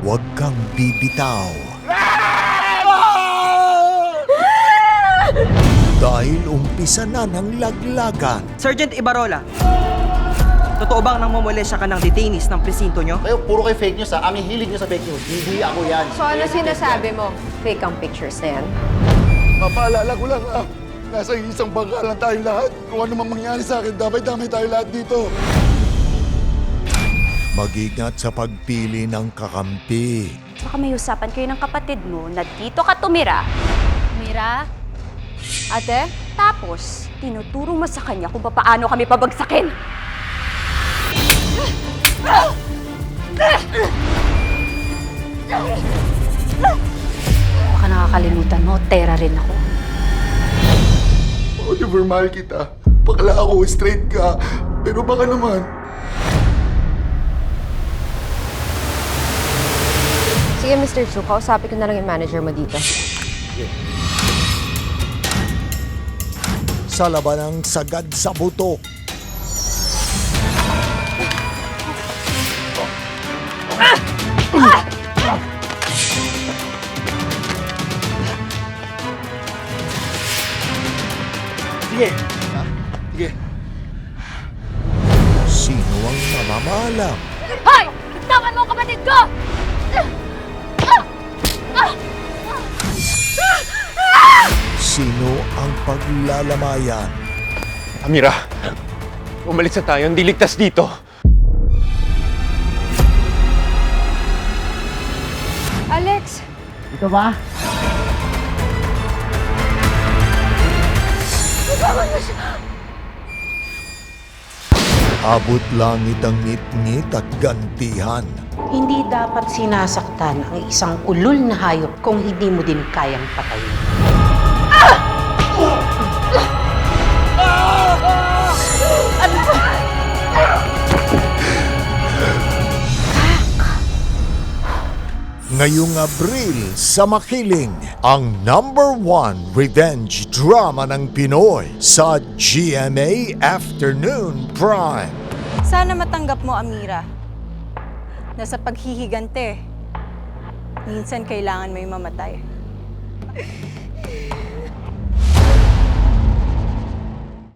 huwag kang bibitaw. Dahil umpisa na ng laglagan. Sergeant Ibarola, totoo bang nang mamulesya ka ng detainees ng presinto nyo? Kayo, puro kayo fake news ha. Ang hihilig nyo sa fake news. Hindi ako yan. So ano sinasabi mo? Fake ang pictures na yan? Mapaalala ko lang nasa isang bangka lang tayong lahat. Kung ano mang mangyari sa akin, damay-damay tayo lahat dito. Mag-ingat sa pagpili ng kakampi. Baka may usapan kayo ng kapatid mo na dito ka tumira. Mira? Ate? Tapos, tinuturo mo sa kanya kung paano kami pabagsakin. Baka nakakalimutan mo, tera rin ako. Oliver, mahal kita. Bakla ako, straight ka. Pero baka naman. Sige, Mr. Chu, kausapin ko na lang yung manager mo dito. Sa labanang sagad sa buto. Sige. Sige. Sino ang namamalam? Hoy! Bitawan mo ang kapatid ko! Sino ang paglalamayan? Amira, umalis na tayo. Hindi ligtas dito. Alex! Ito ba? Abot langit ang ngit-ngit at gantihan. Hindi dapat sinasaktan ang isang ulol na hayop kung hindi mo din kayang patayin. Ngayong Abril sa Makiling, ang #1 revenge drama ng Pinoy sa GMA Afternoon Prime. Sana matanggap mo, Amira, na sa paghihigante, minsan kailangan may mamatay.